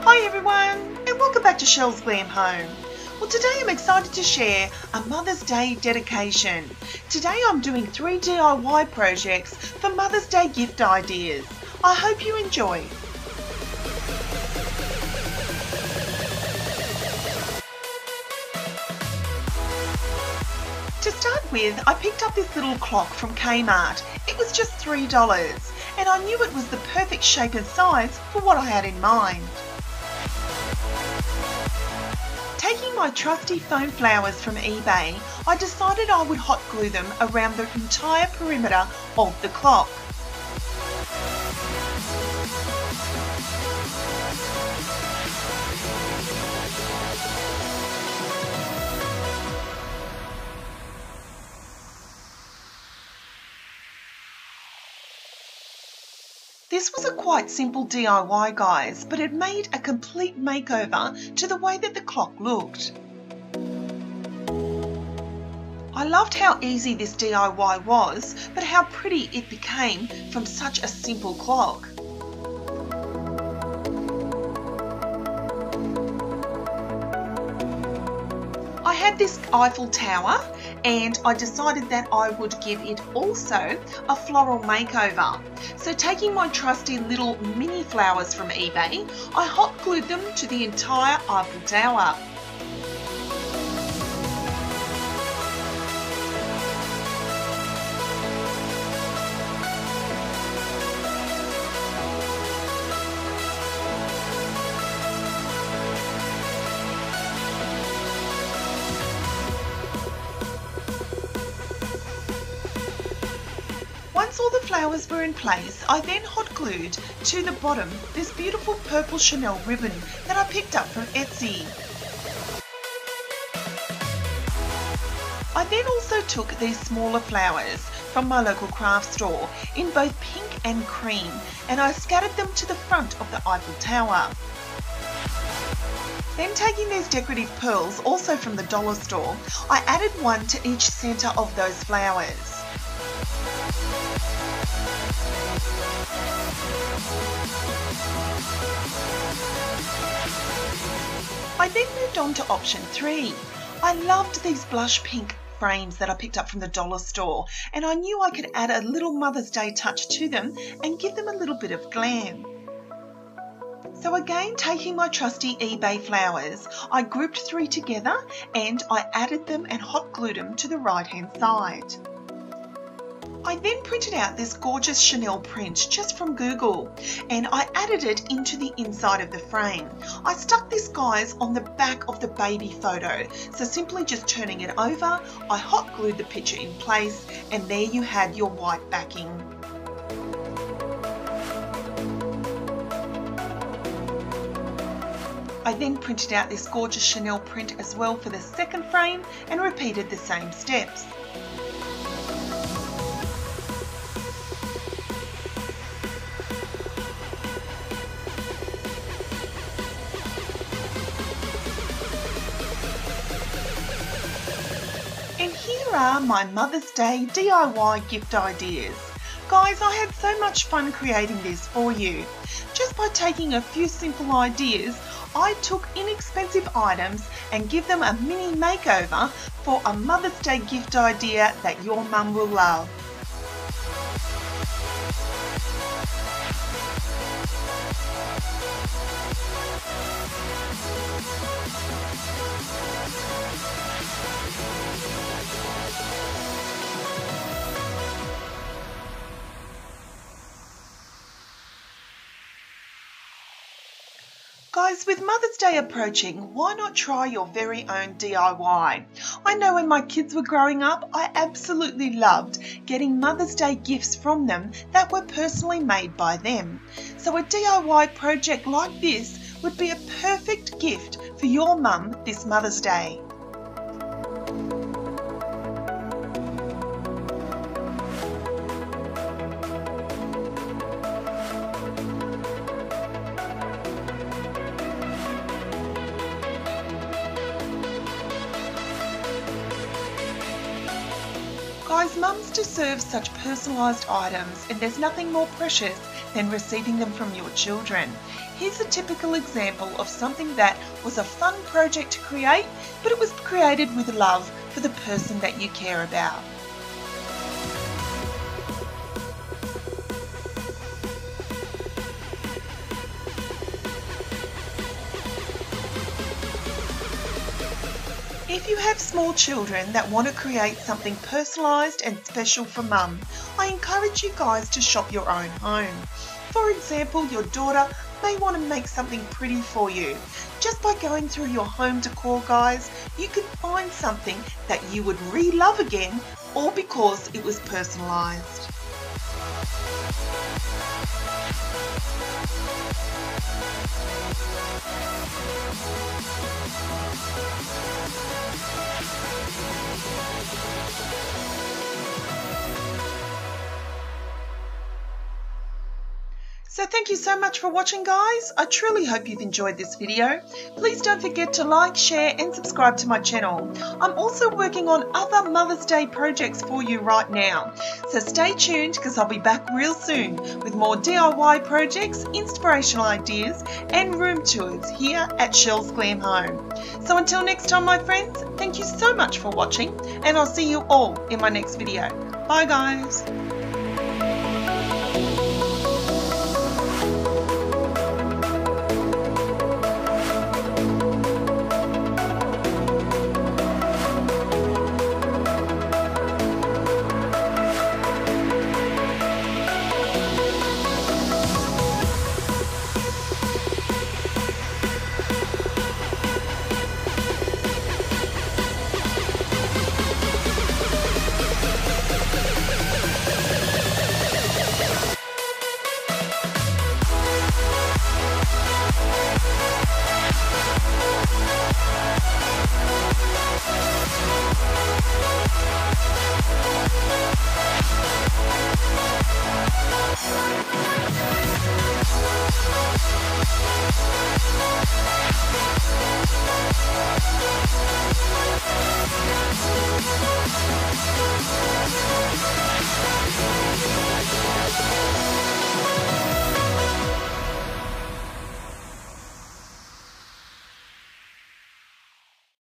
Hi everyone, and welcome back to Shell's Glam Home. Well, today I'm excited to share a Mother's Day dedication. Today I'm doing 3 DIY projects for Mother's Day gift ideas. I hope you enjoy. To start with, I picked up this little clock from Kmart. It was just $3, and I knew it was the perfect shape and size for what I had in mind. Taking my trusty foam flowers from eBay, I decided I would hot glue them around the entire perimeter of the clock. This was a quite simple DIY, guys, but it made a complete makeover to the way that the clock looked. I loved how easy this DIY was, but how pretty it became from such a simple clock. I had this Eiffel Tower and I decided that I would give it also a floral makeover. So taking my trusty little mini flowers from eBay, I hot glued them to the entire Eiffel Tower. Once all the flowers were in place, I then hot glued to the bottom this beautiful purple Chanel ribbon that I picked up from Etsy. I then also took these smaller flowers from my local craft store in both pink and cream, and I scattered them to the front of the Eiffel Tower. Then taking these decorative pearls, also from the dollar store, I added one to each centre of those flowers. I then moved on to option 3. I loved these blush pink frames that I picked up from the dollar store, and I knew I could add a little Mother's Day touch to them and give them a little bit of glam. So again, taking my trusty eBay flowers, I grouped 3 together and I added them and hot glued them to the right hand side. I then printed out this gorgeous Chanel print just from Google, and I added it into the inside of the frame. I stuck this, guys, on the back of the baby photo, so simply just turning it over, I hot glued the picture in place, and there you had your white backing. I then printed out this gorgeous Chanel print as well for the second frame and repeated the same steps. And here are my Mother's Day DIY gift ideas. Guys, I had so much fun creating this for you. Just by taking a few simple ideas, I took inexpensive items and give them a mini makeover for a Mother's Day gift idea that your mum will love. Guys, with Mother's Day approaching, why not try your very own DIY? I know when my kids were growing up, I absolutely loved getting Mother's Day gifts from them that were personally made by them. So a DIY project like this would be a perfect gift for your mum this Mother's Day. Guys, mums deserve such personalised items, and there's nothing more precious than receiving them from your children. Here's a typical example of something that was a fun project to create, but it was created with love for the person that you care about. If you have small children that want to create something personalised and special for mum, I encourage you guys to shop your own home. For example, your daughter may want to make something pretty for you. Just by going through your home decor, guys, you could find something that you would re-love again, all because it was personalised. So thank you so much for watching, guys. I truly hope you've enjoyed this video. Please don't forget to like, share and subscribe to my channel. I'm also working on other Mother's Day projects for you right now. So stay tuned because I'll be back real soon with more DIY projects, inspirational ideas and room tours here at Shell's Glam Home. So until next time, my friends, thank you so much for watching and I'll see you all in my next video. Bye, guys.